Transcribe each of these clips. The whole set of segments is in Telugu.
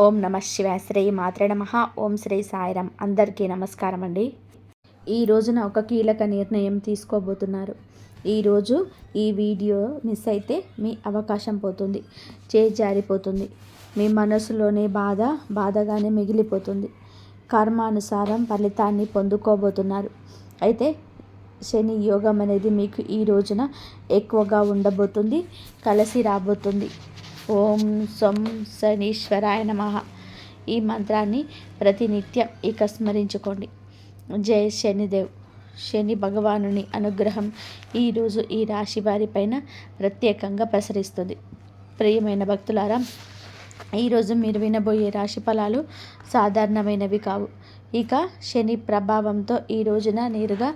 ఓం నమ శివాయ. శ్రీ మాత్రే నమః. ఓం శ్రీ సాయిరామ్. అందరికీ నమస్కారం అండి. ఈ రోజున ఒక కీలక నిర్ణయం తీసుకోబోతున్నారు. ఈరోజు ఈ వీడియో మిస్ అయితే మీ అవకాశం పోతుంది, జారిపోతుంది. మీ మనసులోని బాధగానే మిగిలిపోతుంది. కర్మానుసారం ఫలితాన్ని పొందుకోబోతున్నారు. అయితే శని యోగం అనేది మీకు ఈ రోజున ఎక్కువగా ఉండబోతుంది, కలిసి రాబోతుంది. ఓం సొం శనీశ్వరాయ నమః. ఈ మంత్రాన్ని ప్రతినిత్యం ఇక స్మరించుకోండి. జై శనిదేవ్. శని భగవానుని అనుగ్రహం ఈరోజు ఈ రాశి వారిపైన ప్రత్యేకంగా ప్రసరిస్తుంది. ప్రియమైన భక్తులారా, ఈరోజు మీరు వినబోయే రాశి ఫలాలు సాధారణమైనవి కావు. ఇక శని ప్రభావంతో ఈ రోజున నేరుగా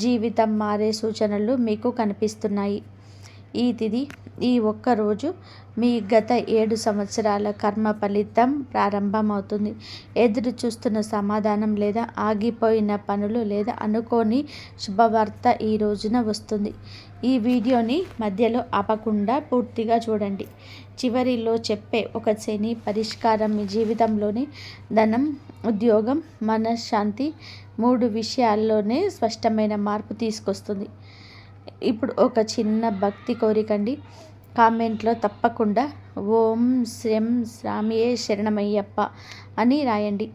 జీవితం మారే సూచనలు మీకు కనిపిస్తున్నాయి. ఈ తిథి, ఈ ఒక్కరోజు మీ గత 7 సంవత్సరాల కర్మ ఫలితం ప్రారంభమవుతుంది. ఎదురు చూస్తున్న సమాధానం లేదా ఆగిపోయిన పనులు లేదా అనుకోని శుభవార్త ఈ రోజున వస్తుంది. ఈ వీడియోని మధ్యలో ఆపకుండా పూర్తిగా చూడండి. చివరిలో చెప్పే ఒక శని పరిష్కారం మీ జీవితంలోని ధనం, ఉద్యోగం, మనశ్శాంతి 3 విషయాల్లోనే స్పష్టమైన మార్పు తీసుకొస్తుంది. ఇప్పుడు ఒక చిన్న భక్తి కోరికండి. కామెంట్లో తప్పకుండా ఓం శ్రీం శ్రామియే శరణమయ్యప్ప అని రాయండి.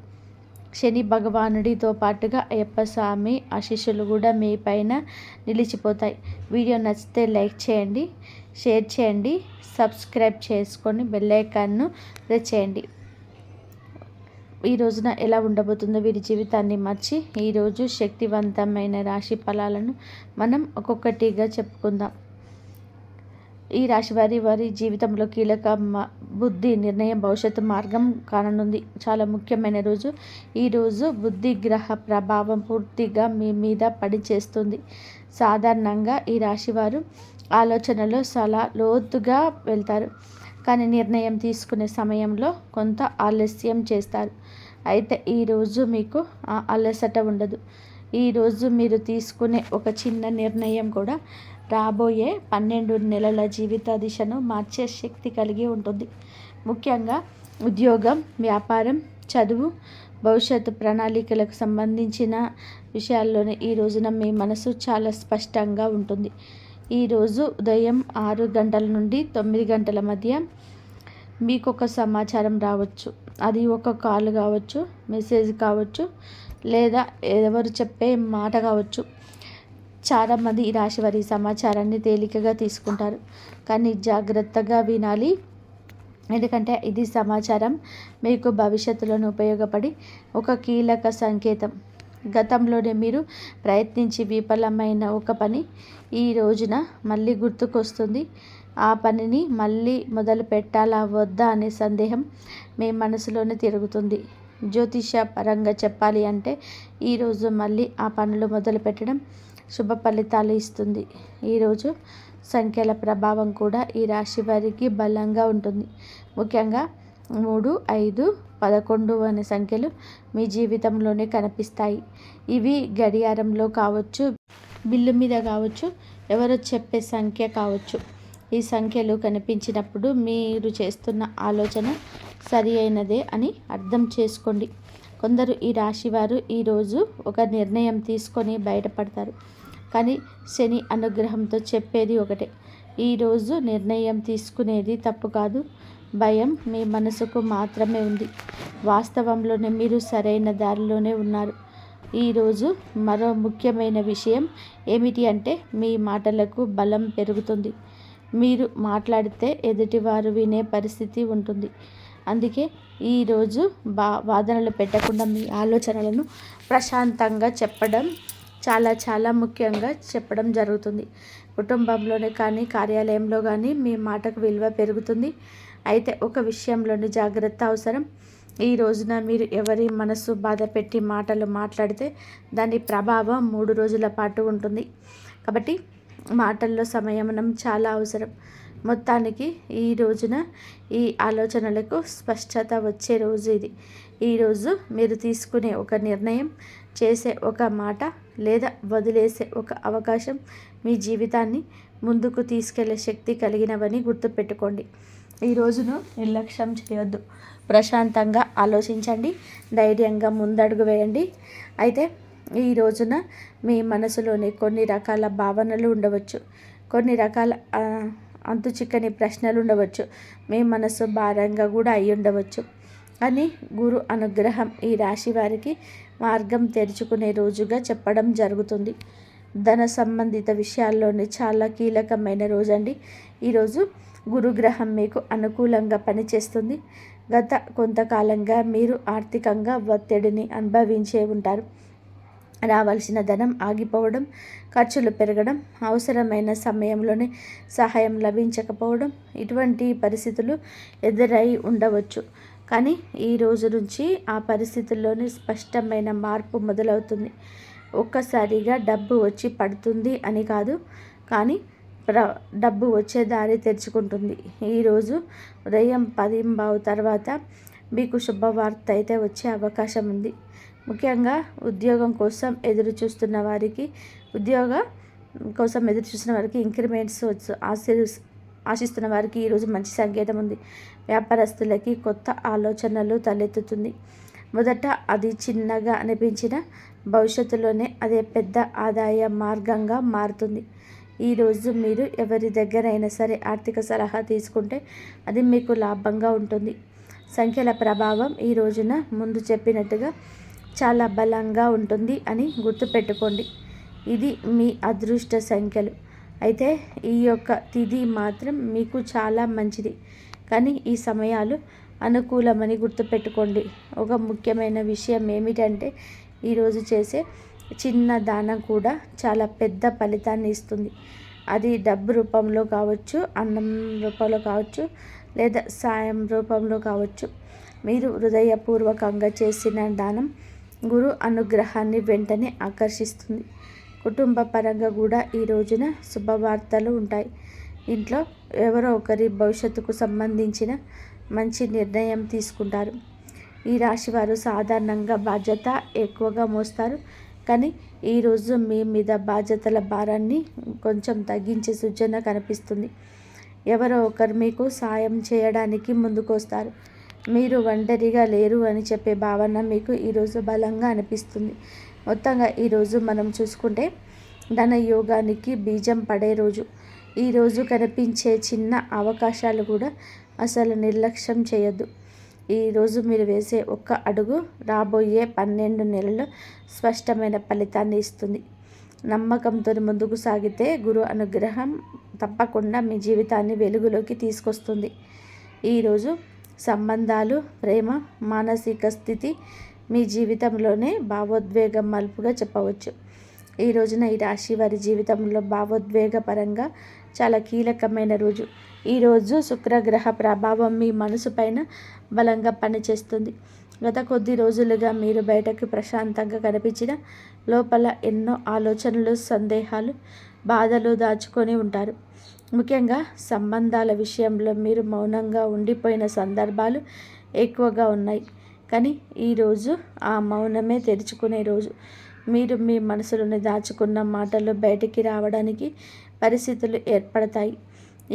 శని భగవానుడితో పాటుగా అయ్యప్ప స్వామి ఆశీస్సులు కూడా మీ పైన నిలిచిపోతాయి. వీడియో నచ్చితే లైక్ చేయండి, షేర్ చేయండి, సబ్స్క్రైబ్ చేసుకొని బెల్ ఐకాన్ను ప్రెస్ చేయండి. ఈ రోజున ఎలా ఉండబోతుందో వీరి జీవితాన్ని మార్చి ఈరోజు శక్తివంతమైన రాశి ఫలాలను మనం ఒక్కొక్కటిగా చెప్పుకుందాం. ఈ రాశి వారి జీవితంలో కీలక బుద్ధి నిర్ణయం భవిష్యత్తు మార్గం కానుంది. చాలా ముఖ్యమైన రోజు. ఈరోజు బుద్ధి గ్రహ ప్రభావం పూర్తిగా మీ మీద పడిచేస్తుంది. సాధారణంగా ఈ రాశివారు ఆలోచనలో చాలా లోతుగా వెళ్తారు, కానీ నిర్ణయం తీసుకునే సమయంలో కొంత ఆలస్యం చేస్తారు. అయితే ఈరోజు మీకు ఆ అలసట ఉండదు. ఈరోజు మీరు తీసుకునే ఒక చిన్న నిర్ణయం కూడా రాబోయే 12 నెలల జీవిత దిశను మార్చే శక్తి కలిగి ఉంటుంది. ముఖ్యంగా ఉద్యోగం, వ్యాపారం, చదువు, భవిష్యత్తు ప్రణాళికలకు సంబంధించిన విషయాల్లోనే ఈ రోజున మీ మనసు చాలా స్పష్టంగా ఉంటుంది. ఈరోజు ఉదయం 6 గంటల నుండి 9 గంటల మధ్య మీకు ఒక సమాచారం రావచ్చు. అది ఒక కాల్ కావచ్చు, మెసేజ్ కావచ్చు, లేదా ఎవరు చెప్పే మాట కావచ్చు. చాలామంది ఈ రాశి వారి సమాచారాన్ని తేలికగా తీసుకుంటారు, కానీ జాగ్రత్తగా వినాలి. ఎందుకంటే ఇది సమాచారం మీకు భవిష్యత్తులోనే ఉపయోగపడి ఒక కీలక సంకేతం. గతంలోనే మీరు ప్రయత్నించి విఫలమైన ఒక పని ఈ రోజున మళ్ళీ గుర్తుకొస్తుంది. ఆ పనిని మళ్ళీ మొదలు పెట్టాలా వద్దా అనే సందేహం మీ మనసులోనే తిరుగుతుంది. జ్యోతిష పరంగా చెప్పాలి అంటే ఈరోజు మళ్ళీ ఆ పనులు మొదలు పెట్టడం శుభ ఫలితాలు ఇస్తుంది. ఈరోజు సంఖ్యల ప్రభావం కూడా ఈ రాశి వారికి బలంగా ఉంటుంది. ముఖ్యంగా 3, 5, 11 అనే సంఖ్యలు మీ జీవితంలోనే కనిపిస్తాయి. ఇవి గడియారంలో కావచ్చు, బిల్లు మీద కావచ్చు, ఎవరో చెప్పే సంఖ్య కావచ్చు. ఈ సంఖ్యలు కనిపించినప్పుడు మీరు చేస్తున్న ఆలోచన సరి అయినదే అని అర్థం చేసుకోండి. కొందరు ఈ రాశివారు ఈరోజు ఒక నిర్ణయం తీసుకొని బయటపడతారు, కానీ శని అనుగ్రహంతో చెప్పేది ఒకటే. ఈరోజు నిర్ణయం తీసుకునేది తప్పు కాదు, భయం మీ మనసుకు మాత్రమే ఉంది. వాస్తవంలోనే మీరు సరైన దారిలోనే ఉన్నారు. ఈరోజు మరో ముఖ్యమైన విషయం ఏమిటి అంటే మీ మాటలకు బలం పెరుగుతుంది. మీరు మాట్లాడితే ఎదుటివారు వినే పరిస్థితి ఉంటుంది. అందుకే ఈరోజు వాదనలు పెట్టకుండా మీ ఆలోచనలను ప్రశాంతంగా చెప్పడం చాలా ముఖ్యంగా చెప్పడం జరుగుతుంది. కుటుంబంలోనే కానీ కార్యాలయంలో కానీ మీ మాటకు విలువ పెరుగుతుంది. అయితే ఒక విషయంలోని జాగ్రత్త అవసరం. ఈ రోజున మీరు ఎవరి మనసు బాధ పెట్టి మాటలు మాట్లాడితే దాని ప్రభావం 3 రోజుల పాటు ఉంటుంది. కాబట్టి మాటల్లో సంయమనం చాలా అవసరం. మొత్తానికి ఈ రోజున ఈ ఆలోచనలకు స్పష్టత వచ్చే రోజు ఇది. ఈరోజు మీరు తీసుకునే ఒక నిర్ణయం, చేసే ఒక మాట లేదా వదిలేసే ఒక అవకాశం మీ జీవితాన్ని ముందుకు తీసుకెళ్లే శక్తి కలిగినవని గుర్తుపెట్టుకోండి. ఈ రోజును నిర్లక్ష్యం చేయొద్దు. ప్రశాంతంగా ఆలోచించండి, ధైర్యంగా ముందడుగు వేయండి. అయితే ఈ రోజున మీ మనసులోని కొన్ని రకాల భావనలు ఉండవచ్చు, కొన్ని రకాల అంతు చిక్కని ప్రశ్నలు ఉండవచ్చు, మీ మనసు భారంగా కూడా అయి ఉండవచ్చు. కానీ గురు అనుగ్రహం ఈ రాశి వారికి మార్గం తెరుచుకునే రోజుగా చెప్పడం జరుగుతుంది. ధన సంబంధిత విషయాల్లోనే చాలా కీలకమైన రోజండి ఈరోజు. గురుగ్రహం మీకు అనుకూలంగా పనిచేస్తుంది. గత కొంతకాలంగా మీరు ఆర్థికంగా ఒత్తిడిని అనుభవించే ఉంటారు. రావాల్సిన ధనం ఆగిపోవడం, ఖర్చులు పెరగడం, అవసరమైన సమయంలోనే సహాయం లభించకపోవడం, ఇటువంటి పరిస్థితులు ఎదురై ఉండవచ్చు. కానీ ఈ రోజు నుంచి ఆ పరిస్థితుల్లోనే స్పష్టమైన మార్పు మొదలవుతుంది. ఒక్కసారిగా డబ్బు వచ్చి పడుతుంది అని కాదు, కానీ డబ్బు వచ్చే దారి తెరుచుకుంటుంది. ఈరోజు ఉదయం 10:15 తర్వాత మీకు శుభవార్త అయితే వచ్చే అవకాశం ఉంది. ముఖ్యంగా ఉద్యోగం కోసం ఎదురు చూస్తున్న వారికి ఇంక్రిమెంట్స్ ఆశిస్తున్న వారికి ఈరోజు మంచి సంకేతం ఉంది. వ్యాపారస్తులకి కొత్త ఆలోచనలు తలెత్తుతుంది. మొదట అది చిన్నగా అనిపించిన భవిష్యత్తులోనే అదే పెద్ద ఆదాయ మార్గంగా మారుతుంది. ఈరోజు మీరు ఎవరి దగ్గరైనా సరే ఆర్థిక సలహా తీసుకుంటే అది మీకు లాభంగా ఉంటుంది. సంఖ్యల ప్రభావం ఈ రోజున ముందు చెప్పినట్టుగా చాలా బలంగా ఉంటుంది అని గుర్తుపెట్టుకోండి. ఇది మీ అదృష్ట సంఖ్యలు. అయితే ఈ యొక్క తిథి మాత్రం మీకు చాలా మంచిది, కానీ ఈ సమయాలు అనుకూలమని గుర్తుపెట్టుకోండి. ఒక ముఖ్యమైన విషయం ఏమిటంటే ఈరోజు చేసే చిన్న దానం కూడా చాలా పెద్ద ఫలితాన్ని ఇస్తుంది. అది డబ్బు రూపంలో కావచ్చు, అన్నం రూపంలో కావచ్చు, లేదా సాయం రూపంలో కావచ్చు. మీరు హృదయపూర్వకంగా చేసిన దానం గురు అనుగ్రహాన్ని వెంటనే ఆకర్షిస్తుంది. కుటుంబ పరంగా కూడా ఈ రోజున శుభవార్తలు ఉంటాయి. ఇంట్లో ఎవరో ఒకరి భవిష్యత్తుకు సంబంధించిన మంచి నిర్ణయం తీసుకుంటారు. ఈ రాశివారు సాధారణంగా బాధ్యత ఎక్కువగా మోస్తారు, కానీ ఈరోజు మీ మీద బాధ్యతల భారాన్ని కొంచెం తగ్గించే సూచన కనిపిస్తుంది. ఎవరో ఒకరు మీకు సాయం చేయడానికి ముందుకు వస్తారు. మీరు ఒంటరిగా లేరు అని చెప్పే భావన మీకు ఈరోజు బలంగా అనిపిస్తుంది. మొత్తంగా ఈరోజు మనం చూసుకుంటే ధన యోగానికి బీజం పడే రోజు. ఈరోజు కనిపించే చిన్న అవకాశాలు కూడా అసలు నిర్లక్ష్యం చేయొద్దు. ఈరోజు మీరు వేసే ఒక్క అడుగు రాబోయే 12 నెలల్లో స్పష్టమైన ఫలితాన్ని ఇస్తుంది. నమ్మకంతో ముందుకు సాగితే గురు అనుగ్రహం తప్పకుండా మీ జీవితాన్ని వెలుగులోకి తీసుకొస్తుంది. ఈరోజు సంబంధాలు, ప్రేమ, మానసిక స్థితి మీ జీవితంలోనే భావోద్వేగం మలుపుగా చెప్పవచ్చు. ఈ రోజున ఈ రాశి వారి జీవితంలో భావోద్వేగపరంగా చాలా కీలకమైన రోజు. ఈరోజు శుక్రగ్రహ ప్రభావం మీ మనసు పైన బలంగా పనిచేస్తుంది. గత కొద్ది రోజులుగా మీరు బయటకు ప్రశాంతంగా కనిపించిన లోపల ఎన్నో ఆలోచనలు, సందేహాలు, బాధలు దాచుకొని ఉంటారు. ముఖ్యంగా సంబంధాల విషయంలో మీరు మౌనంగా ఉండిపోయిన సందర్భాలు ఎక్కువగా ఉన్నాయి. కానీ ఈరోజు ఆ మౌనమే తెరుచుకునే రోజు. మీరు మీ మనసులోని దాచుకున్న మాటలు బయటికి రావడానికి పరిస్థితులు ఏర్పడతాయి.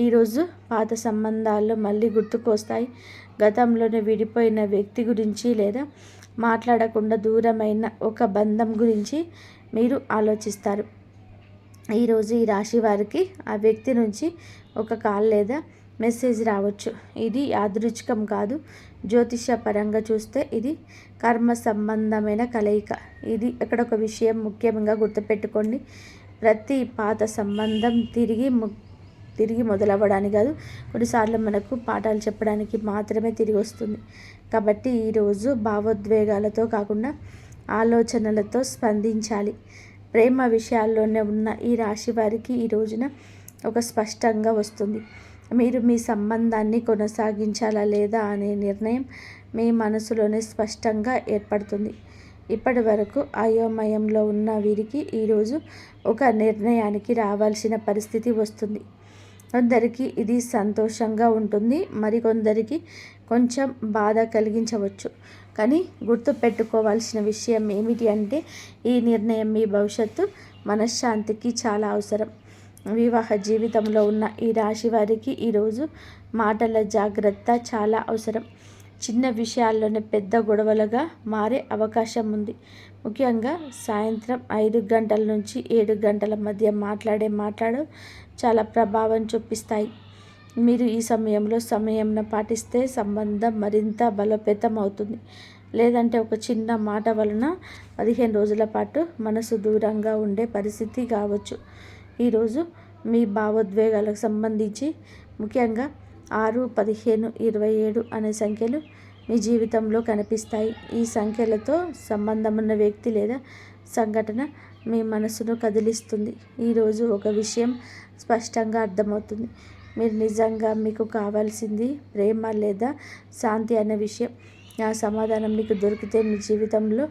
ఈరోజు పాత సంబంధాలు మళ్ళీ గుర్తుకు వస్తాయి. గతంలోనే విడిపోయిన వ్యక్తి గురించి లేదా మాట్లాడకుండా దూరమైన ఒక బంధం గురించి మీరు ఆలోచిస్తారు. ఈరోజు ఈ రాశి వారికి ఆ వ్యక్తి నుంచి ఒక కాల్ లేదా మెసేజ్ రావచ్చు. ఇది యాదృచ్ఛికం కాదు. జ్యోతిష పరంగా చూస్తే ఇది కర్మ సంబంధమైన కలయిక. ఇది ఇక్కడ ఒక విషయం ముఖ్యంగా గుర్తుపెట్టుకోండి. ప్రతి పాత సంబంధం తిరిగి మొదలవ్వడానికి కాదు, కొన్నిసార్లు మనకు పాఠాలు చెప్పడానికి మాత్రమే తిరిగి వస్తుంది. కాబట్టి ఈరోజు భావోద్వేగాలతో కాకుండా ఆలోచనలతో స్పందించాలి. ప్రేమ విషయాల్లోనే ఉన్న ఈ రాశి వారికి ఈ రోజున ఒక స్పష్టంగా వస్తుంది. మీరు మీ సంబంధాన్ని కొనసాగించాలా లేదా అనే నిర్ణయం మీ మనసులోనే స్పష్టంగా ఏర్పడుతుంది. ఇప్పటి వరకు అయోమయంలో ఉన్న వీరికి ఈరోజు ఒక నిర్ణయానికి రావాల్సిన పరిస్థితి వస్తుంది. కొందరికి ఇది సంతోషంగా ఉంటుంది, మరికొందరికి కొంచెం బాధ కలిగించవచ్చు. కానీ గుర్తుపెట్టుకోవాల్సిన విషయం ఏమిటి అంటే ఈ నిర్ణయం మీ భవిష్యత్తు మనశ్శాంతికి చాలా అవసరం. వివాహ జీవితంలో ఉన్న ఈ రాశి వారికి ఈరోజు మాటల జాగ్రత్త చాలా అవసరం. చిన్న విషయాల్లోనే పెద్ద గొడవలుగా మారే అవకాశం ఉంది. ముఖ్యంగా సాయంత్రం 5 గంటల నుంచి 7 గంటల మధ్య మాట్లాడే మాటలు చాలా ప్రభావం చూపిస్తాయి. మీరు ఈ సమయంను పాటిస్తే సంబంధం మరింత బలోపేతం అవుతుంది. లేదంటే ఒక చిన్న మాట వలన 15 రోజుల పాటు మనసు దూరంగా ఉండే పరిస్థితి కావచ్చు. ఈరోజు మీ భావోద్వేగాలకు సంబంధించి ముఖ్యంగా 6, 15, 27 అనే సంఖ్యలు మీ జీవితంలో కనిపిస్తాయి. ఈ సంఖ్యలతో సంబంధం ఉన్న వ్యక్తి లేదా సంఘటన మీ మనసును కదిలిస్తుంది. ఈరోజు ఒక విషయం స్పష్టంగా అర్థమవుతుంది. మీరు నిజంగా మీకు కావాల్సింది ప్రేమ లేదా శాంతి అనే విషయం. ఆ సమాధానం మీకు దొరికితే మీ జీవితంలో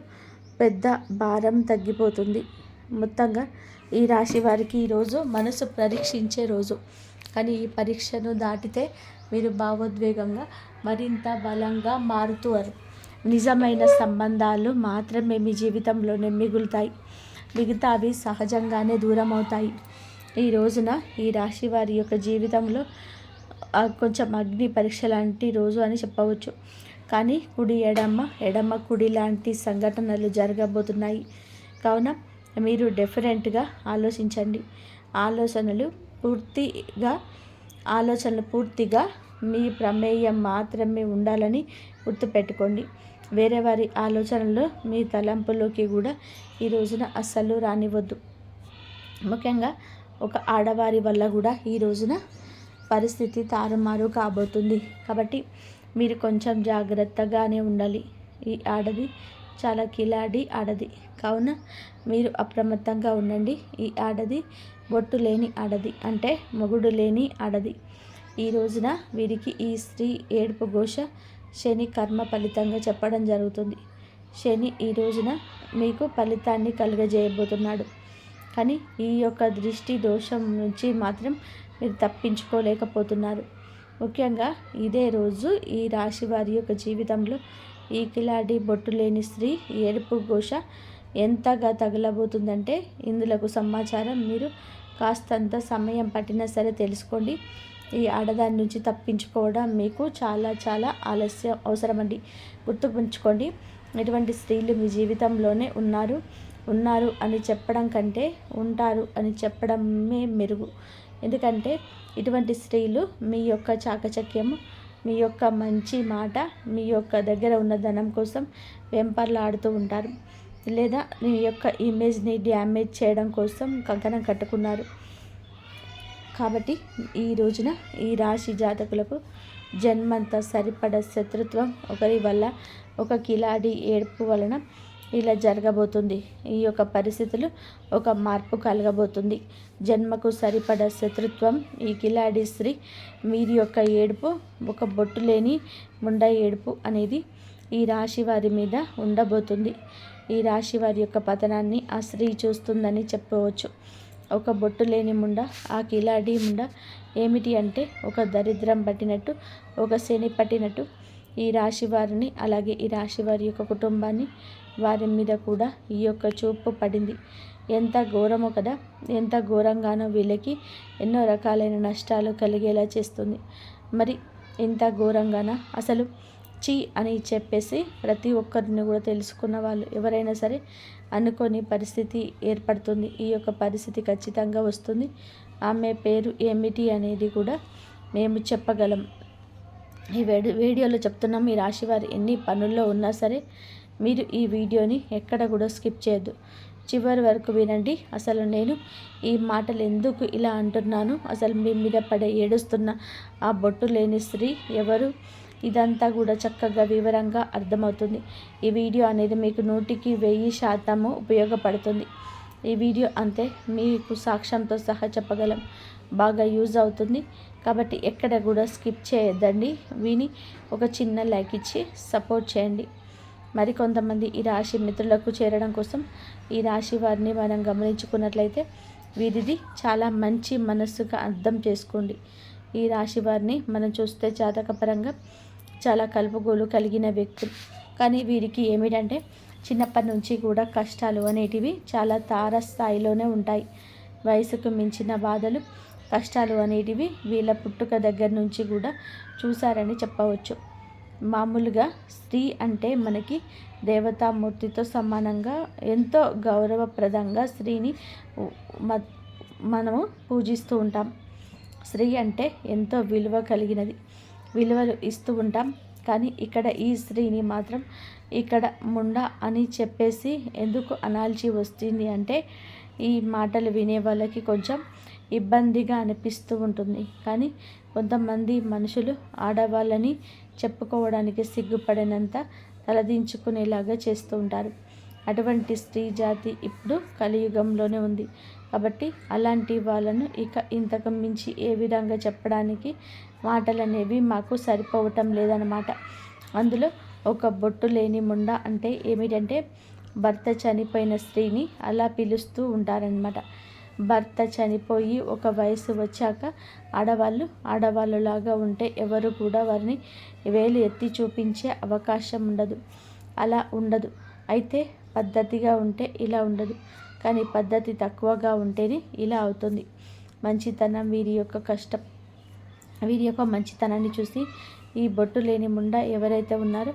పెద్ద భారం తగ్గిపోతుంది. మొత్తంగా ఈ రాశి వారికి ఈరోజు మనసు పరీక్షించే రోజు. కానీ ఈ పరీక్షను దాటితే మీరు భావోద్వేగంగా మరింత బలంగా మారుతారు. నిజమైన సంబంధాలు మాత్రమే మీ జీవితంలోనే మిగులుతాయి. మిగతావి సహజంగానే దూరం అవుతాయి. ఈ రోజున ఈ రాశి వారి యొక్క జీవితంలో కొంచెం అగ్ని పరీక్ష లాంటి రోజు అని చెప్పవచ్చు. కానీ కుడి ఎడమ కుడి లాంటి సంఘటనలు జరగబోతున్నాయి. కావున మీరు డిఫరెంట్గా ఆలోచించండి. ఆలోచనలు పూర్తిగా మీ ప్రమేయం మాత్రమే ఉండాలని గుర్తుపెట్టుకోండి. వేరే వారి ఆలోచనలు మీ తలంపులోకి కూడా ఈ రోజున అస్సలు రానివ్వద్దు. ముఖ్యంగా ఒక ఆడవారి వల్ల కూడా ఈ రోజున పరిస్థితి తారుమారు కాబోతుంది. కాబట్టి మీరు కొంచెం జాగ్రత్తగానే ఉండాలి. ఈ ఆడది చాలా కిలాడి ఆడది, కావున మీరు అప్రమత్తంగా ఉండండి. ఈ ఆడది బొట్టు లేని ఆడది, అంటే మొగుడు లేని ఆడది. ఈ రోజున వీరికి ఈ స్త్రీ ఏడుపు ఘోష శని కర్మ ఫలితంగా చెప్పడం జరుగుతుంది. శని ఈ రోజున మీకు ఫలితాన్ని కలుగజేయబోతున్నాడు. కానీ ఈ యొక్క దృష్టి దోషం నుంచి మాత్రం మీరు తప్పించుకోలేకపోతున్నారు. ముఖ్యంగా ఇదే రోజు ఈ రాశి వారి యొక్క జీవితంలో ఈ కిలాడి బొట్టు లేని స్త్రీ ఏడుపు ఘోష ఎంతగా తగలబోతుందంటే ఇందులకు సమాచారం మీరు కాస్తంత సమయం పట్టినా సరే తెలుసుకోండి. ఈ ఆడదాని నుంచి తప్పించుకోవడం మీకు చాలా చాలా ఆలస్యం అవసరమండి. గుర్తుంచుకోండి, ఇటువంటి స్త్రీలు మీ జీవితంలోనే ఉన్నారు అని చెప్పడం కంటే ఉంటారు అని చెప్పడమే మెరుగు. ఎందుకంటే ఇటువంటి స్త్రీలు మీ యొక్క చాకచక్యము, మీ యొక్క మంచి మాట, మీ యొక్క దగ్గర ఉన్న ధనం కోసం వెంపర్లాడుతూ ఉంటారు. లేదా మీ యొక్క ఇమేజ్ని డ్యామేజ్ చేయడం కోసం కంకణం కట్టుకున్నారు. కాబట్టి ఈ రోజున ఈ రాశి జాతకులకు జన్మంతా సరిపడ శత్రుత్వం ఒకరి వల్ల, ఒక కిలాడి ఏడుపు వలన ఇలా జరగబోతుంది. ఈ యొక్క పరిస్థితులు ఒక మార్పు కలగబోతుంది. జన్మకు సరిపడ శత్రుత్వం ఈ కిలాడి స్త్రీ వీరి యొక్క ఏడుపు, ఒక బొట్టు లేని ముండ ఏడుపు అనేది ఈ రాశి వారి మీద ఉండబోతుంది. ఈ రాశి వారి యొక్క పతనాన్ని ఆ స్త్రీ చూస్తుందని చెప్పవచ్చు. ఒక బొట్టు లేని ముండ, ఆ కిలాడి ముండ ఏమిటి అంటే ఒక దరిద్రం పట్టినట్టు, ఒక శని పట్టినట్టు ఈ రాశి వారిని, అలాగే ఈ రాశి వారి యొక్క కుటుంబాన్ని, వారి మీద కూడా ఈ యొక్క చూపు పడింది. ఎంత ఘోరమో కదా, ఎంత ఘోరంగానో వీళ్ళకి ఎన్నో రకాలైన నష్టాలు కలిగేలా చేస్తుంది. మరి ఇంత ఘోరంగానా? అసలు చీ అని చెప్పేసి ప్రతి ఒక్కరిని కూడా తెలుసుకున్న వాళ్ళు ఎవరైనా సరే అనుకోని పరిస్థితి ఏర్పడుతుంది. ఈ యొక్క పరిస్థితి ఖచ్చితంగా వస్తుంది. ఆమె పేరు ఏమిటి అనేది కూడా మేము చెప్పగలం. ఈ వీడియోలో చెప్తున్నాం. ఈ రాశి వారు ఎన్ని పనుల్లో ఉన్నా సరే మీరు ఈ వీడియోని ఎక్కడ కూడా స్కిప్ చేయొద్దు, చివరి వరకు వినండి. అసలు నేను ఈ మాటలు ఎందుకు ఇలా అంటున్నాను, అసలు మీ మీద పడే ఏడుస్తున్న ఆ బొట్టు లేని స్త్రీ ఎవరు, ఇదంతా కూడా చక్కగా వివరంగా అర్థమవుతుంది. ఈ వీడియో అనేది మీకు 100% ఉపయోగపడుతుంది. ఈ వీడియో అంతే మీకు సాక్ష్యంతో సహా చెప్పగలం, బాగా యూజ్ అవుతుంది. కాబట్టి ఎక్కడ కూడా స్కిప్ చేయొద్దండి. విని ఒక చిన్న లైక్ ఇచ్చి సపోర్ట్ చేయండి. మరి కొంతమంది ఈ రాశి మిత్రులకు చేరడం కోసం ఈ రాశి వారిని మనం గమనించుకున్నట్లయితే వీరిది చాలా మంచి మనస్సుగా అర్థం చేసుకోండి. ఈ రాశి వారిని మనం చూస్తే జాతకపరంగా చాలా కలుపుగోలు కలిగిన వ్యక్తులు. కానీ వీరికి ఏమిటంటే చిన్నప్పటి నుంచి కూడా కష్టాలు అనేటివి చాలా తారస్థాయిలోనే ఉంటాయి. వయసుకు మించిన బాధలు, కష్టాలు అనేటివి వీళ్ళ పుట్టుక దగ్గర నుంచి కూడా చూశారని చెప్పవచ్చు. మామూలుగా స్త్రీ అంటే మనకి దేవతామూర్తితో సమానంగా ఎంతో గౌరవప్రదంగా స్త్రీని మనము పూజిస్తూ ఉంటాం. స్త్రీ అంటే ఎంతో విలువ కలిగినది, విలువలు ఇస్తూ ఉంటాం. కానీ ఇక్కడ ఈ స్త్రీని మాత్రం ఇక్కడ ముండ అని చెప్పేసి ఎందుకు అనాల్సి వస్తుంది అంటే ఈ మాటలు వినే వాళ్ళకి కొంచెం ఇబ్బందిగా అనిపిస్తూ ఉంటుంది. కానీ కొంతమంది మనుషులు ఆడవాళ్ళని చెప్పుకోవడానికి సిగ్గుపడినంత తలదించుకునేలాగా చేస్తూ ఉంటారు. అటువంటి స్త్రీ జాతి ఇప్పుడు కలియుగంలోనే ఉంది. కాబట్టి అలాంటి వాళ్ళను ఇంతకు మించి ఏ విధంగా చెప్పడానికి మాటలు అనేవి మాకు సరిపోవటం లేదన్నమాట. అందులో ఒక బొట్టు లేని ముండ అంటే ఏమిటంటే భర్త చనిపోయిన స్త్రీని అలా పిలుస్తూ ఉంటారనమాట. భర్త చనిపోయి ఒక వయసు వచ్చాక ఆడవాళ్ళలాగా ఉంటే ఎవరు కూడా వారిని వేలు ఎత్తి చూపించే అవకాశం ఉండదు. అలా ఉండదు. అయితే పద్ధతిగా ఉంటే ఇలా ఉండదు. కానీ పద్ధతి తక్కువగా ఉంటేనే ఇలా అవుతుంది. మంచితనం, వీరి యొక్క కష్టం, వీరి యొక్క మంచితనాన్ని చూసి ఈ బొట్టు లేని ముండ ఎవరైతే ఉన్నారో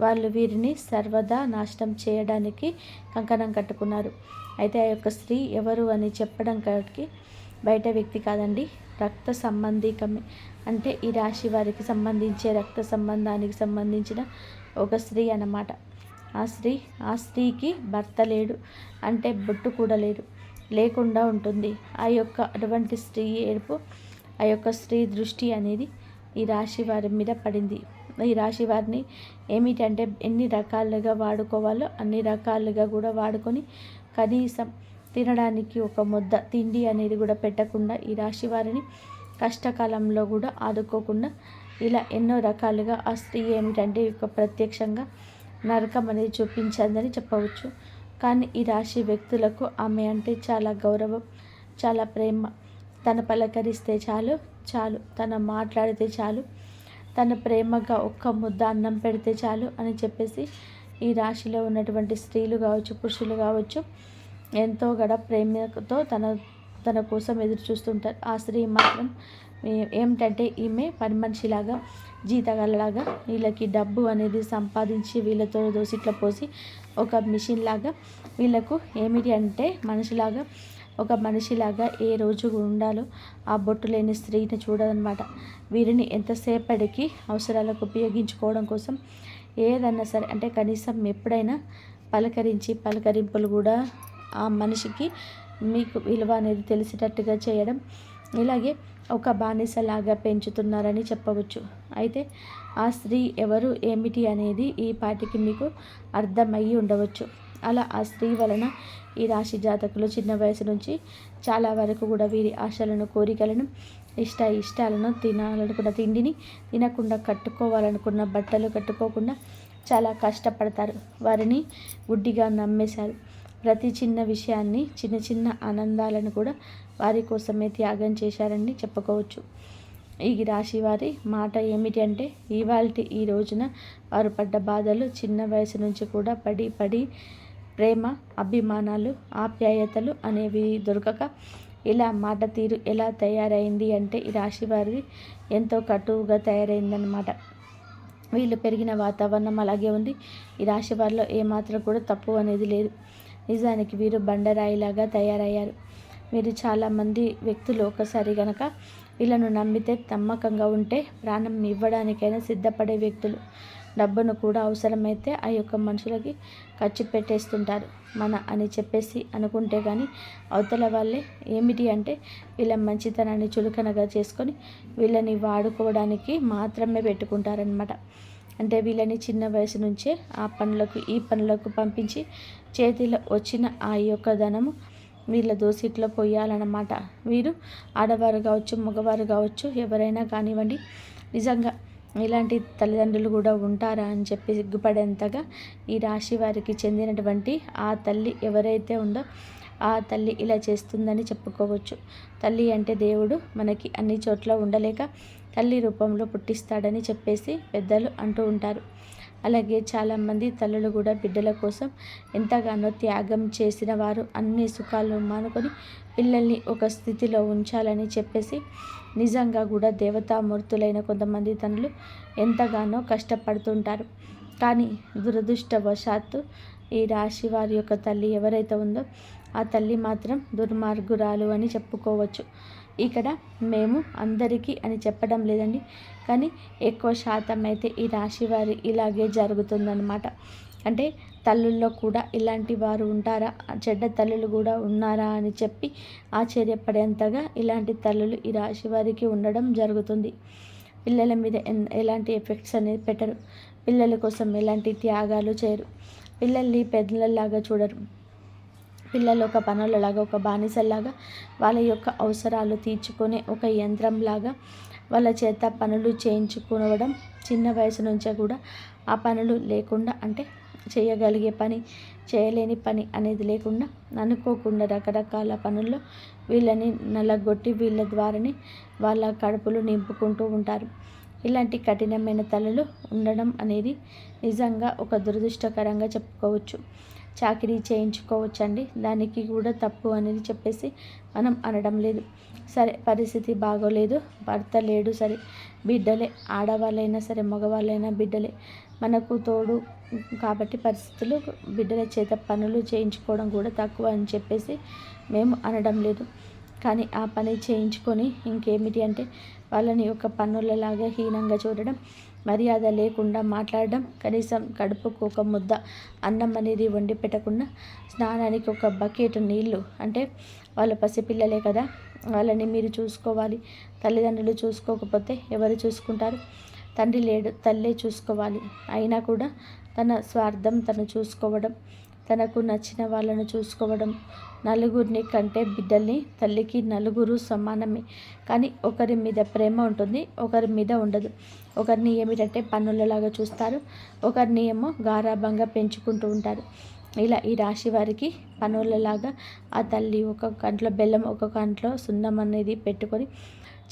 వాళ్ళు వీరిని సర్వదా నాశనం చేయడానికి కంకణం కట్టుకున్నారు. అయితే ఆ యొక్క స్త్రీ ఎవరు అని చెప్పడం కాటికి బయట వ్యక్తి కాదండి, రక్త సంబంధికమే. అంటే ఈ రాశి వారికి సంబంధించే రక్త సంబంధానికి సంబంధించిన ఒక స్త్రీ అన్నమాట. ఆ స్త్రీకి భర్త లేడు, అంటే బొట్టు కూడా లేకుండా ఉంటుంది. అటువంటి స్త్రీ ఏడుపు, ఆ యొక్క స్త్రీ దృష్టి అనేది ఈ రాశి వారి మీద పడింది. ఈ రాశి వారిని ఏమిటంటే ఎన్ని రకాలుగా వాడుకోవాలో అన్ని రకాలుగా కూడా వాడుకొని కనీసం తినడానికి ఒక ముద్ద తిండి అనేది కూడా పెట్టకుండా ఈ రాశి వారిని కష్టకాలంలో కూడా ఆదుకోకుండా ఇలా ఎన్నో రకాలుగా ఆ స్త్రీ ఏమిటంటే ప్రత్యక్షంగా నరకం అనేది చూపించిందని చెప్పవచ్చు. కానీ ఈ రాశి వ్యక్తులకు ఆమె అంటే చాలా గౌరవం, చాలా ప్రేమ. తను పలకరిస్తే చాలు, తను మాట్లాడితే చాలు, తను ప్రేమగా ఒక్క ముద్ద అన్నం పెడితే చాలు అని చెప్పేసి ఈ రాశిలో ఉన్నటువంటి స్త్రీలు కావచ్చు, పురుషులు కావచ్చు ఎంతో ప్రేమతో తన కోసం ఎదురు చూస్తుంటారు. ఆ స్త్రీ మాత్రం ఏమిటంటే ఈమె పని మనిషిలాగా, జీతగాళ్ళలాగా వీళ్ళకి డబ్బు అనేది సంపాదించి వీళ్ళతో దోసిట్లో పోసి ఒక మిషన్ లాగా వీళ్ళకు ఏమిటి అంటే ఒక మనిషిలాగా ఏ రోజు ఉండాలో ఆ బొట్టు లేని స్త్రీని చూడదనమాట. వీరిని ఎంతసేపటికి అవసరాలకు ఉపయోగించుకోవడం కోసం ఏదన్నా సరే అంటే కనీసం ఎప్పుడైనా పలకరింపులు కూడా ఆ మనిషికి మీకు విలువ అనేది తెలిసేటట్టుగా చేయడం, ఇలాగే ఒక బానిసలాగా పెంచుతున్నారని చెప్పవచ్చు. అయితే ఆ స్త్రీ ఎవరు ఏమిటి అనేది ఈ పాటికి మీకు అర్థమయ్యి ఉండవచ్చు. అలా ఆ స్త్రీ వలన ఈ రాశి జాతకులు చిన్న వయసు నుంచి చాలా వరకు కూడా వీరి ఆశలను, కోరికలను, ఇష్టాలను, తినాలనుకున్న తిండిని తినకుండా, కట్టుకోవాలనుకున్న బట్టలు కట్టుకోకుండా చాలా కష్టపడతారు. వారిని గుడ్డిగా నమ్మేశారు. ప్రతి చిన్న విషయాన్ని, చిన్న ఆనందాలను కూడా వారి కోసమే త్యాగం చేశారని చెప్పుకోవచ్చు. ఈ రాశి వారి మాట ఏమిటి అంటే ఈ రోజున వారు పడ్డ బాధలు చిన్న వయసు నుంచి కూడా పడి ప్రేమ, అభిమానాలు, ఆప్యాయతలు అనేవి దొరకక ఇలా మాట తీరు ఎలా తయారైంది అంటే ఈ రాశి వారిది ఎంతో కటువుగా తయారైందన్నమాట. వీళ్ళు పెరిగిన వాతావరణం అలాగే ఉంది. ఈ రాశి వారిలో ఏమాత్రం కూడా తప్పు అనేది లేదు. నిజానికి వీరు బండరాయిలాగా తయారయ్యారు. మీరు చాలామంది వ్యక్తులు ఒకసారి కనుక వీళ్ళను నమ్మితే, నమ్మకంగా ఉంటే ప్రాణం ఇవ్వడానికైనా సిద్ధపడే వ్యక్తులు. డబ్బును కూడా అవసరమైతే ఆ యొక్క మనుషులకి ఖర్చు పెట్టేస్తుంటారు అని చెప్పేసి అనుకుంటే కానీ అవతల వాళ్ళే ఏమిటి అంటే వీళ్ళ మంచితనాన్ని చులకనగా చేసుకొని వీళ్ళని వాడుకోవడానికి మాత్రమే పెట్టుకుంటారనమాట. అంటే వీళ్ళని చిన్న వయసు నుంచే ఆ పనులకు ఈ పనులకు పంపించి చేతిలో వచ్చిన ఆ యొక్క ధనము వీళ్ళ దోసిట్లో పోయాలన్నమాట. వీరు ఆడవారు కావచ్చు, మగవారు కావచ్చు, ఎవరైనా కానివ్వండి, నిజంగా ఇలాంటి తల్లిదండ్రులు కూడా ఉంటారా అని చెప్పి సిగ్గుపడేంతగా ఈ రాశి వారికి చెందినటువంటి ఆ తల్లి ఎవరైతే ఉందో ఆ తల్లి ఇలా చేస్తుందని చెప్పుకోవచ్చు. తల్లి అంటే దేవుడు మనకి అన్ని చోట్ల ఉండలేక తల్లి రూపంలో పుట్టిస్తాడని చెప్పేసి పెద్దలు అంటూ ఉంటారు. అలాగే చాలామంది తల్లులు కూడా బిడ్డల కోసం ఎంతగానో త్యాగం చేసిన వారు అన్ని సుఖాలు మానుకొని పిల్లల్ని ఒక స్థితిలో ఉంచాలని చెప్పేసి నిజంగా కూడా దేవతామూర్తులైన కొంతమంది తల్లులు ఎంతగానో కష్టపడుతుంటారు. కానీ దురదృష్టవశాత్తు ఈ రాశి వారి యొక్క తల్లి ఎవరైతే ఉందో ఆ తల్లి మాత్రం దుర్మార్గురాలు అని చెప్పుకోవచ్చు. ఇక్కడ మేము అందరికీ అని చెప్పడం లేదండి, కానీ ఎక్కువ శాతం అయితే ఈ రాశి వారి ఇలాగే జరుగుతుందన్నమాట. అంటే తల్లుల్లో కూడా ఇలాంటి వారు ఉంటారా, చెడ్డ తల్లులు కూడా ఉన్నారా అని చెప్పి ఆశ్చర్యపడేంతగా ఇలాంటి తల్లులు ఈ రాశి వారికి ఉండడం జరుగుతుంది. పిల్లల మీద ఎలాంటి ఎఫెక్ట్స్ అనేది పెట్టరు, పిల్లల కోసం ఎలాంటి త్యాగాలు చేయరు, పిల్లల్ని పెద్దలలాగా చూడరు, పిల్లలు ఒక పనులలాగా ఒక బానిసల్లాగా వాళ్ళ యొక్క అవసరాలు తీర్చుకునే ఒక యంత్రంలాగా వాళ్ళ చేత పనులు చేయించుకోవడం, చిన్న వయసు నుంచే కూడా ఆ పనులు లేకుండా అంటే చేయగలిగే పని చేయలేని పని అనేది లేకుండా అనుకోకుండా రకరకాల పనుల్లో వీళ్ళని నలగొట్టి వీళ్ళ ద్వారానే వాళ్ళ కడుపులు నింపుకుంటూ ఉంటారు. ఇలాంటి కఠినమైన తలలు ఉండడం అనేది నిజంగా ఒక దురదృష్టకరంగా చెప్పుకోవచ్చు. చాకరీ చేయించుకోవచ్చండి, దానికి కూడా తప్పు అనేది చెప్పేసి మనం అనడం లేదు. సరే పరిస్థితి బాగోలేదు, భర్త లేడు, సరే బిడ్డలే, ఆడవాళ్ళైనా సరే మగవాళ్ళైనా బిడ్డలే మనకు తోడు కాబట్టి పరిస్థితులు బిడ్డల చేత పనులు చేయించుకోవడం కూడా తక్కువ అని చెప్పేసి మేము అనడం లేదు. కానీ ఆ పని చేయించుకొని ఇంకేమిటి అంటే వాళ్ళని ఒక పన్నులలాగా హీనంగా చూడడం, మర్యాద లేకుండా మాట్లాడడం, కనీసం కడుపుకు ఒక ముద్ద అన్నం అనేది వండి పెట్టకుండా స్నానానికి ఒక బకెట్ నీళ్ళు, అంటే వాళ్ళ పసిపిల్లలే కదా వాళ్ళని మీరు చూసుకోవాలి, తల్లిదండ్రులు చూసుకోకపోతే ఎవరు చూసుకుంటారు? తండ్రి లేడు, తల్లే చూసుకోవాలి. అయినా కూడా తన స్వార్థం తను చూసుకోవడం, తనకు నచ్చిన వాళ్ళను చూసుకోవడం, నలుగురిని కంటే బిడ్డల్ని, తల్లికి నలుగురు సమానమే. కానీ ఒకరి మీద ప్రేమ ఉంటుంది, ఒకరి మీద ఉండదు. ఒకరిని ఏమిటంటే పన్నులలాగా చూస్తారు, ఒకరిని ఏమో గారాబంగా పెంచుకుంటూ ఉంటారు. ఇలా ఈ రాశి వారికి పనులలాగా ఆ తల్లి ఒక కంట్లో బెల్లం ఒక కంట్లో సున్నం అనేది పెట్టుకొని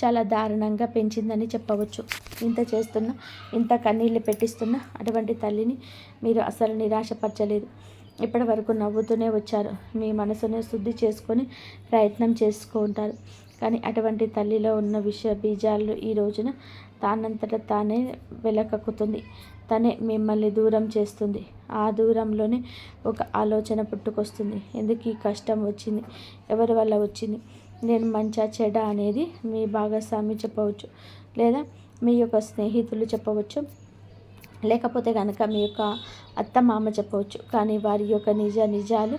చాలా దారుణంగా పెంచిందని చెప్పవచ్చు. ఇంత చేస్తున్నా, ఇంత కన్నీళ్ళు పెట్టిస్తున్నా అటువంటి తల్లిని మీరు అసలు నిరాశపరచలేదు. ఇప్పటి వరకు నవ్వుతూనే వచ్చారు, మీ మనసును శుద్ధి చేసుకొని ప్రయత్నం చేసుకుంటారు. కానీ అటువంటి తల్లిలో ఉన్న విష బీజాలు ఈ రోజున తానంతట తానే వెలకక్కుతుంది, తనే మిమ్మల్ని దూరం చేస్తుంది. ఆ దూరంలోనే ఒక ఆలోచన పుట్టుకొస్తుంది, ఎందుకు ఈ కష్టం వచ్చింది, ఎవరి వల్ల వచ్చింది, నేను మంచా చెడ అనేది మీ భాగస్వామి చెప్పవచ్చు, లేదా మీ యొక్క స్నేహితులు చెప్పవచ్చు, లేకపోతే కనుక మీ యొక్క అత్త మామ చెప్పవచ్చు. కానీ వారి యొక్క నిజాలు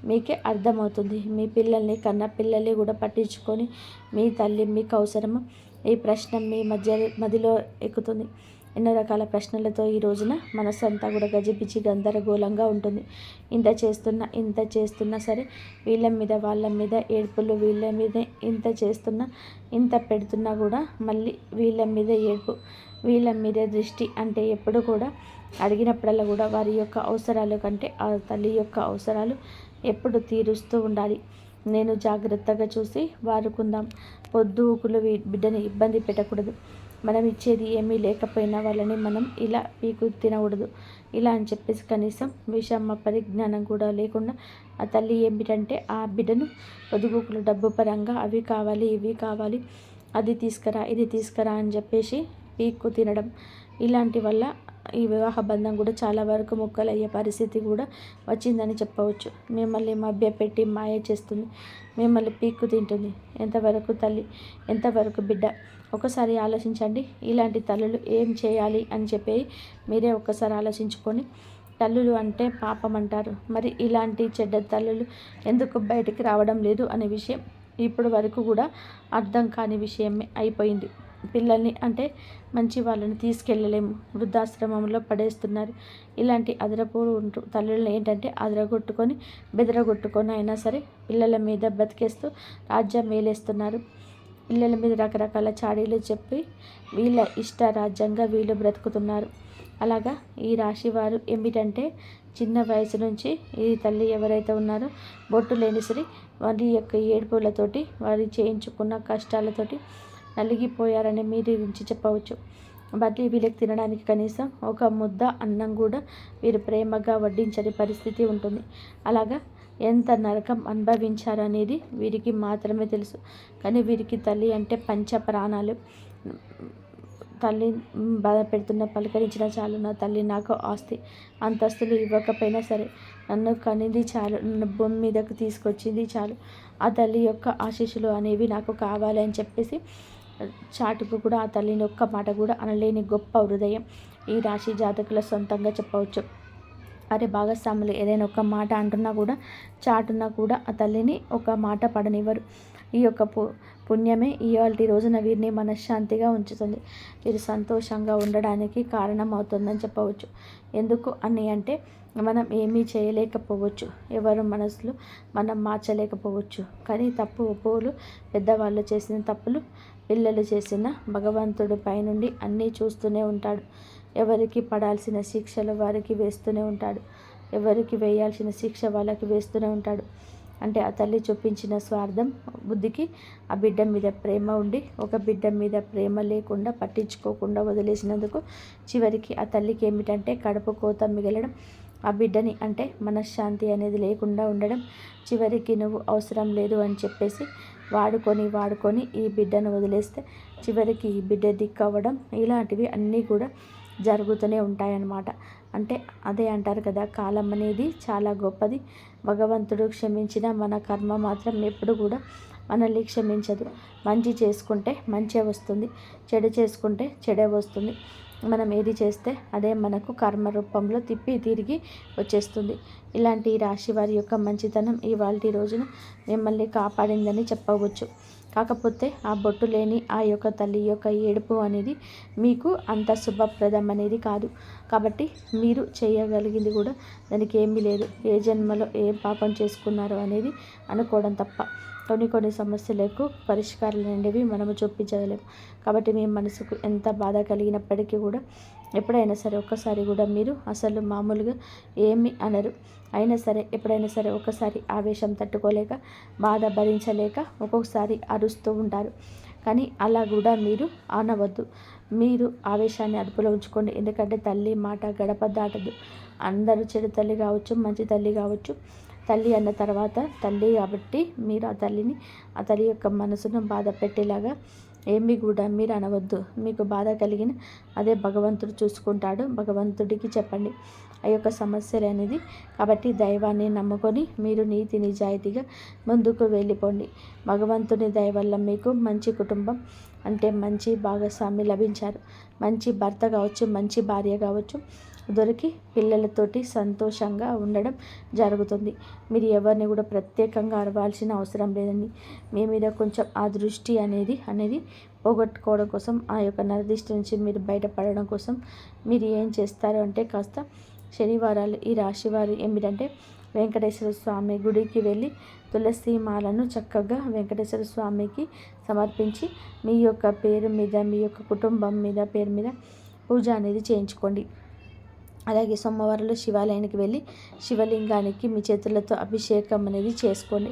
మీకే అర్థమవుతుంది. మీ పిల్లల్ని కన్నా పిల్లల్ని కూడా పట్టించుకొని మీ తల్లి మీకు అవసరమా, ఈ ప్రశ్న మీ మదిలో ఎక్కుతుంది. ఎన్నో రకాల ప్రశ్నలతో ఈ రోజున మనసు అంతా కూడా గజిబిజి గందరగోళంగా ఉంటుంది. ఇంత చేస్తున్నా సరే వీళ్ళ మీద వాళ్ళ మీద ఏడుపులు, వీళ్ళ మీద ఇంత చేస్తున్నా ఇంత పెడుతున్నా కూడా మళ్ళీ వీళ్ళ మీద ఏడుపు, వీళ్ళ మీద దృష్టి. అంటే ఎప్పుడు కూడా అడిగినప్పుడల్లా కూడా వారి యొక్క అవసరాలు కంటే ఆ తల్లి యొక్క అవసరాలు ఎప్పుడు తీరుస్తూ ఉండాలి. నేను జాగ్రత్తగా చూసి వారుకుందాం, పొద్దుకులు బిడ్డని ఇబ్బంది పెట్టకూడదు, మనం ఇచ్చేది ఏమీ లేకపోయినా వాళ్ళని మనం ఇలా పీకు తినకూడదు, ఇలా అని చెప్పేసి కనీసం విషమ పరిజ్ఞానం కూడా లేకుండా ఆ తల్లి ఏమిటంటే ఆ బిడ్డను పొదుగుకులు డబ్బు పరంగా అవి కావాలి ఇవి కావాలి, అది తీసుకురా ఇది తీసుకురా అని చెప్పేసి పీక్కు తినడం, ఇలాంటి వల్ల ఈ వివాహ బంధం కూడా చాలా వరకు ముక్కలయ్యే పరిస్థితి కూడా వచ్చిందని చెప్పవచ్చు. మిమ్మల్ని మభ్యపెట్టి మాయ చేస్తుంది, మిమ్మల్ని పీక్కు తింటుంది. ఎంతవరకు తల్లి, ఎంతవరకు బిడ్డ, ఒకసారి ఆలోచించండి. ఇలాంటి తల్లులు ఏం చేయాలి అని చెప్పి మీరే ఒక్కసారి ఆలోచించుకొని, తల్లులు అంటే పాపం అంటారు, మరి ఇలాంటి చెడ్డ తల్లులు ఎందుకు బయటికి రావడం లేదు అనే విషయం ఇప్పుడు వరకు కూడా అర్థం కాని విషయమే అయిపోయింది. పిల్లల్ని అంటే మంచి వాళ్ళని తీసుకెళ్ళలేము, వృద్ధాశ్రమంలో పడేస్తున్నారు. ఇలాంటి అదరపు తల్లులను ఏంటంటే అదరగొట్టుకొని బెదరగొట్టుకొని అయినా సరే పిల్లల మీద బతికేస్తూ రాజ్యం మేలేస్తున్నారు. పిల్లల మీద రకరకాల చాడీలు చెప్పి వీళ్ళ ఇష్ట రాజ్యంగా వీళ్ళు బ్రతుకుతున్నారు. అలాగా ఈ రాశి వారు ఏమిటంటే చిన్న వయసు నుంచి ఈ తల్లి ఎవరైతే ఉన్నారో బొట్టు లేని సరి వారి యొక్క ఏడుపులతోటి వారి చేయించుకున్న కష్టాలతోటి నలిగిపోయారని మీరు గురించి చెప్పవచ్చు. మళ్ళీ వీళ్ళకి తినడానికి కనీసం ఒక ముద్ద అన్నం కూడా వీరు ప్రేమగా వడ్డించని పరిస్థితి ఉంటుంది. అలాగా ఎంత నరకం అనుభవించారనేది వీరికి మాత్రమే తెలుసు. కానీ వీరికి తల్లి అంటే పంచ ప్రాణాలు. తల్లి బాధ పెడుతున్న పలకరించిన చాలు, నా తల్లి నాకు ఆస్తి అంతస్తులు ఇవ్వకపోయినా సరే నన్ను కనింది చాలు, నన్ను భూమి మీదకు తీసుకొచ్చింది చాలు, ఆ తల్లి యొక్క ఆశీస్సులు అనేవి నాకు కావాలి అని చెప్పేసి చాటుకు కూడా ఆ తల్లిని ఒక్క మాట కూడా అనలేని గొప్ప హృదయం ఈ రాశి జాతకుల సొంతంగా చెప్పవచ్చు. అరే భాగస్వాములు ఏదైనా ఒక మాట అంటున్నా కూడా చాటున్నా కూడా ఆ తల్లిని ఒక మాట పడనివ్వరు. ఈ యొక్క పుణ్యమే ఇవాళ రోజున వీరిని మనశ్శాంతిగా ఉంచుతుంది. వీరు సంతోషంగా ఉండడానికి కారణం అవుతుందని చెప్పవచ్చు. ఎందుకు అని అంటే మనం ఏమీ చేయలేకపోవచ్చు, ఎవరు మనసులు మనం మార్చలేకపోవచ్చు. కానీ తప్పు ఒప్పులు పెద్దవాళ్ళు చేసిన తప్పులు పిల్లలు చేసిన భగవంతుడు పైనుండి అన్నీ చూస్తూనే ఉంటాడు. ఎవరికి పడాల్సిన శిక్షలు వారికి వేస్తూనే ఉంటాడు, ఎవరికి వేయాల్సిన శిక్ష వాళ్ళకి వేస్తూనే ఉంటాడు. అంటే ఆ తల్లి చూపించిన స్వార్థం బుద్ధికి ఆ బిడ్డ మీద ప్రేమ ఉండి ఒక బిడ్డ మీద ప్రేమ లేకుండా పట్టించుకోకుండా వదిలేసినందుకు చివరికి ఆ తల్లికి ఏమిటంటే కడుపు కోత మిగలడం, ఆ బిడ్డని అంటే మనశ్శాంతి అనేది లేకుండా ఉండడం, చివరికి నువ్వు అవసరం లేదు అని చెప్పేసి వాడుకొని ఈ బిడ్డను వదిలేస్తే చివరికి ఈ బిడ్డ దిక్కవ్వడం, ఇలాంటివి అన్నీ కూడా జరుగుతూనే ఉంటాయన్నమాట. అంటే అదే అంటారు కదా, కాలం అనేది చాలా గొప్పది. భగవంతుడు క్షమించిన మన కర్మ మాత్రం ఎప్పుడు కూడా మనల్ని క్షమించదు. మంచి చేసుకుంటే మంచే వస్తుంది, చెడు చేసుకుంటే చెడే వస్తుంది. మనం ఏది చేస్తే అదే మనకు కర్మ రూపంలో తిప్పి తిరిగి వచ్చేస్తుంది. ఇలాంటి రాశి వారి యొక్క మంచితనం ఇవాల్టి రోజున మిమ్మల్ని కాపాడిందని చెప్పవచ్చు. కాకపోతే ఆ బొట్టు లేని ఆ యొక్క తల్లి యొక్క ఏడుపు అనేది మీకు అంత శుభప్రదం అనేది కాదు. కాబట్టి మీరు చేయగలిగింది కూడా దానికి ఏమీ లేదు. ఏ జన్మలో ఏం పాపం చేసుకున్నారో అనేది అనుకోవడం తప్ప కొన్ని సమస్యలకు పరిష్కారాలు అనేవి మనము చూపించగలేము. కాబట్టి మీ మనసుకు ఎంత బాధ కలిగినప్పటికీ కూడా ఎప్పుడైనా సరే ఒక్కసారి కూడా మీరు అసలు మామూలుగా ఏమి అనరు. అయినా సరే ఎప్పుడైనా సరే ఒకసారి ఆవేశం తట్టుకోలేక బాధ భరించలేక ఒక్కొక్కసారి అరుస్తూ ఉంటారు. కానీ అలా కూడా మీరు అనవద్దు. మీరు ఆవేశాన్ని అదుపులో ఉంచుకోండి. ఎందుకంటే తల్లి మాట గడప దాటదు. అందరూ చెడు తల్లి కావచ్చు, మంచి తల్లి కావచ్చు, తల్లి అన్న తర్వాత తల్లి కాబట్టి మీరు ఆ తల్లి యొక్క మనసును బాధ పెట్టేలాగా ఏమీ కూడా మీరు అనవద్దు. మీకు బాధ కలిగిన అదే భగవంతుడు చూసుకుంటాడు. భగవంతుడికి చెప్పండి ఆ యొక్క సమస్యలు అనేది. కాబట్టి దైవాన్ని నమ్ముకొని మీరు నీతి నిజాయితీగా ముందుకు వెళ్ళిపోండి. భగవంతుని దయ వల్ల మీకు మంచి కుటుంబం అంటే మంచి భాగస్వామి లభించారు. మంచి భర్త కావచ్చు, మంచి భార్య కావచ్చు దొరికి పిల్లలతోటి సంతోషంగా ఉండడం జరుగుతుంది. మీరు ఎవరిని కూడా ప్రత్యేకంగా అరవాల్సిన అవసరం లేదండి. మీ మీద కొంచెం ఆ దృష్టి అనేది పోగొట్టుకోవడం కోసం, ఆ యొక్క నరదిష్టి నుంచి మీరు బయటపడడం కోసం మీరు ఏం చేస్తారు అంటే కాస్త శనివారాలు ఈ రాశివారు ఏమిటంటే వెంకటేశ్వర స్వామి గుడికి వెళ్ళి తులసి మాలను చక్కగా వెంకటేశ్వర స్వామికి సమర్పించి మీ యొక్క పేరు మీద, మీ యొక్క కుటుంబం మీద పేరు మీద పూజ అనేది చేయించుకోండి. అలాగే సోమవారంలో శివాలయానికి వెళ్ళి శివలింగానికి మీ చేతులతో అభిషేకం అనేది చేసుకోండి.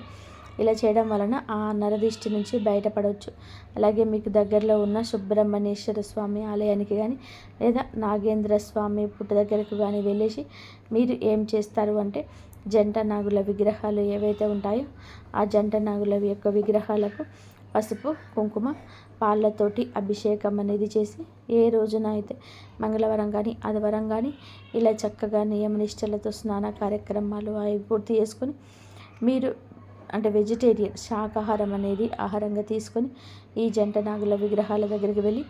ఇలా చేయడం వలన ఆ నరదిష్టి నుంచి బయటపడవచ్చు. అలాగే మీకు దగ్గరలో ఉన్న సుబ్రహ్మణ్యేశ్వర స్వామి ఆలయానికి కానీ లేదా నాగేంద్ర స్వామి పుట్ట దగ్గరకు కానీ వెళ్ళేసి మీరు ఏం చేస్తారు అంటే జంట నాగుల విగ్రహాలు ఏవైతే ఉంటాయో ఆ జంట నాగుల యొక్క విగ్రహాలకు పసుపు కుంకుమ పాళ్ళతోటి అభిషేకం అనేది చేసి ఏ రోజున అయితే మంగళవారం కానీ ఆదివారం కానీ ఇలా చక్కగా నియమనిష్టలతో స్నాన కార్యక్రమాలు అవి పూర్తి చేసుకొని మీరు అంటే వెజిటేరియన్ శాకాహారం అనేది ఆహారంగా తీసుకొని ఈ జంట నాగుల విగ్రహాల దగ్గరికి వెళ్ళి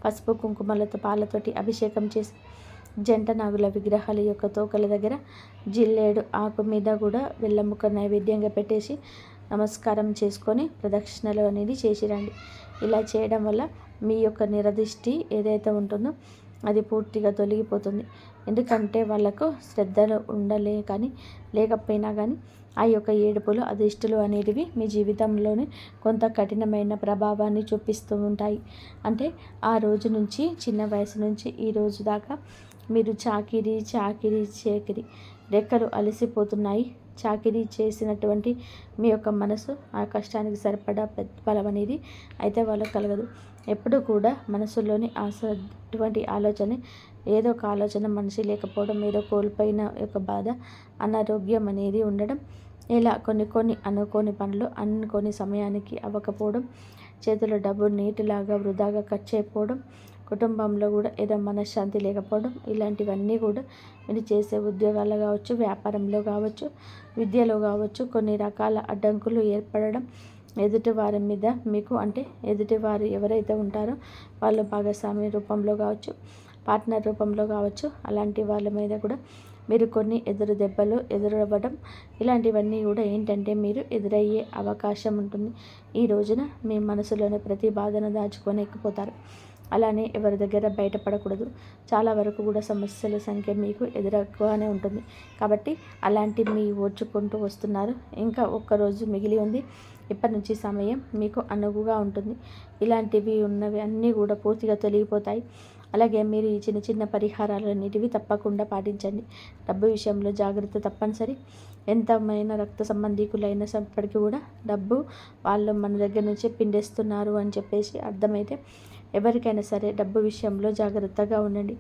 పసుపు కుంకుమలతో పాలతోటి అభిషేకం చేసి జంట నాగుల విగ్రహాల యొక్క తోకల దగ్గర జిల్లేడు ఆకు మీద కూడా బెల్లముక్క నైవేద్యంగా పెట్టేసి నమస్కారం చేసుకొని ప్రదక్షిణలు అనేది చేసిరండి. ఇలా చేయడం వల్ల మీ యొక్క నిరదిష్టి ఏదైతే ఉంటుందో అది పూర్తిగా తొలగిపోతుంది. ఎందుకంటే వాళ్ళకు శ్రద్ధలు లేకపోయినా కానీ ఆ యొక్క ఏడుపులు అదిష్టులు అనేటివి మీ జీవితంలోనే కొంత కఠినమైన ప్రభావాన్ని చూపిస్తూ ఉంటాయి. అంటే ఆ రోజు నుంచి చిన్న వయసు నుంచి ఈ రోజు దాకా మీరు చాకిరీ రెక్కలు అలసిపోతున్నాయి. చాకిరీ చేసినటువంటి మీ యొక్క మనసు ఆ కష్టానికి సరిపడా ప్రతిఫలం అనేది అయితే వాళ్ళకు కలగదు. ఎప్పుడు కూడా మనసులోని అటువంటి ఆలోచన, ఏదో ఒక ఆలోచన, మనిషి లేకపోవడం, ఏదో కోల్పోయిన ఒక బాధ, అనారోగ్యం అనేది ఉండడం, ఇలా కొన్ని అనుకోని పనులు అనుకోని సమయానికి అవ్వకపోవడం, చేతిలో డబ్బు నీటిలాగా వృధాగా ఖర్చు అయిపోవడం, కుటుంబంలో కూడా ఏదో మనశ్శాంతి లేకపోవడం, ఇలాంటివన్నీ కూడా మీరు చేసే ఉద్యోగాల్లో కావచ్చు, వ్యాపారంలో కావచ్చు, విద్యలో కావచ్చు కొన్ని రకాల అడ్డంకులు ఏర్పడడం, ఎదుటివారి మీద మీకు అంటే ఎదుటివారు ఎవరైతే ఉంటారో వాళ్ళ భాగస్వామి రూపంలో కావచ్చు, పార్ట్నర్ రూపంలో కావచ్చు, అలాంటి వాళ్ళ మీద కూడా మీరు కొన్ని ఎదురు దెబ్బలు ఎదురవ్వడం, ఇలాంటివన్నీ కూడా ఏంటంటే మీరు ఎదురయ్యే అవకాశం ఉంటుంది. ఈ రోజున మీ మనసులోని ప్రతి బాధను దాచుకొని ఎక్కిపోతారు. అలానే ఎవరి దగ్గర బయటపడకూడదు. చాలా వరకు కూడా సమస్యల సంఖ్య మీకు ఎదురగానే ఉంటుంది. కాబట్టి అలాంటి మీ ఓర్చుకుంటూ వస్తున్నారు. ఇంకా ఒక్కరోజు మిగిలి ఉంది. ఇప్పటి నుంచి సమయం మీకు అనువుగా ఉంటుంది. ఇలాంటివి ఉన్నవి అన్నీ కూడా పూర్తిగా తొలగిపోతాయి. అలాగే మీరు ఈ చిన్న చిన్న పరిహారాలన్నిటివి తప్పకుండా పాటించండి. డబ్బు విషయంలో జాగ్రత్త తప్పనిసరి. ఎంతమైన రక్త సంబంధికులైనప్పటికీ కూడా డబ్బు వాళ్ళు మన దగ్గర నుంచి పిండేస్తున్నారు అని చెప్పేసి అర్థమైతే ఎవరికైనా సరే డబ్బు విషయంలో జాగ్రత్తగా ఉండండి.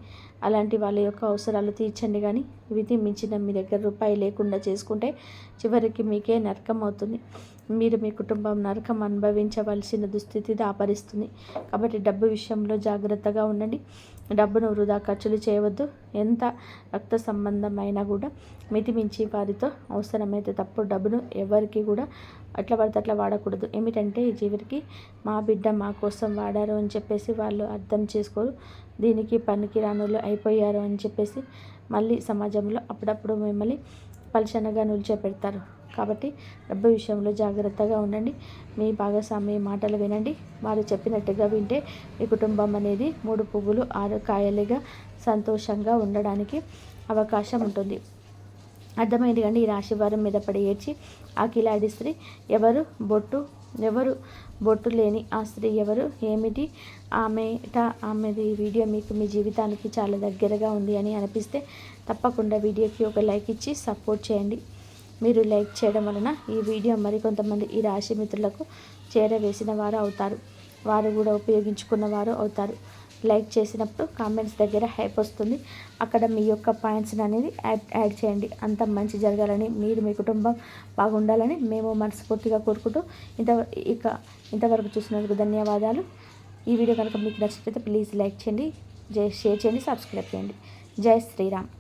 అలాంటి వాళ్ళ యొక్క అవసరాలు తీర్చండి. కానీ విధి మించిన మీ దగ్గర రూపాయి లేకుండా చేసుకుంటే చివరికి మీకే నరకం అవుతుంది. మీరు మీ కుటుంబం నరకం అనుభవించవలసిన దుస్థితి దాపరిస్తుంది. కాబట్టి డబ్బు విషయంలో జాగ్రత్తగా ఉండండి. డబ్బును వృధా ఖర్చులు చేయవద్దు. ఎంత రక్త సంబంధమైనా కూడా మితిమించి వారితో అవసరమైతే తప్పుడు డబ్బును ఎవరికి కూడా అట్లా పడితే అట్లా వాడకూడదు. ఏమిటంటే చివరికి మా బిడ్డ మా కోసం వాడారు అని చెప్పేసి వాళ్ళు అర్థం చేసుకోరు. దీనికి పనికి రానులు అయిపోయారు అని చెప్పేసి మళ్ళీ సమాజంలో అప్పుడప్పుడు మిమ్మల్ని పలుచనగా నిల్చోపెడతారు. కాబట్టి డబ్బు విషయంలో జాగ్రత్తగా ఉండండి. మీ భాగస్వామి మాటలు వినండి. వారు చెప్పినట్టుగా వింటే మీ కుటుంబం అనేది 3 పువ్వులు 6 కాయలుగా సంతోషంగా ఉండడానికి అవకాశం ఉంటుంది. అర్థమైంది కండి. ఈ రాశి వారం మీద పడి ఏడ్చి ఆ కిలాడి స్త్రీ ఎవరు, బొట్టు లేని ఆ స్త్రీ ఎవరు, ఏమిటి ఆమెది వీడియో మీకు మీ జీవితానికి చాలా దగ్గరగా ఉంది అని అనిపిస్తే తప్పకుండా వీడియోకి ఒక లైక్ ఇచ్చి సపోర్ట్ చేయండి. మీరు లైక్ చేయడం వలన ఈ వీడియో మరికొంతమంది ఈ రాశి మిత్రులకు చేరవేసిన వారు అవుతారు. వారు కూడా ఉపయోగించుకున్న వారు అవుతారు. లైక్ చేసినప్పుడు కామెంట్స్ దగ్గర హైప్ వస్తుంది. అక్కడ మీ యొక్క పాయింట్స్ అనేది యాడ్ చేయండి. అంత మంచి జరగాలని, మీరు మీ కుటుంబం బాగుండాలని మేము మనస్ఫూర్తిగా కోరుకుంటూ ఇంతవరకు చూసినందుకు ధన్యవాదాలు. ఈ వీడియో కనుక మీకు నచ్చినట్లయితే ప్లీజ్ లైక్ చేయండి, షేర్ చేయండి, సబ్స్క్రైబ్ చేయండి. జై శ్రీరామ్.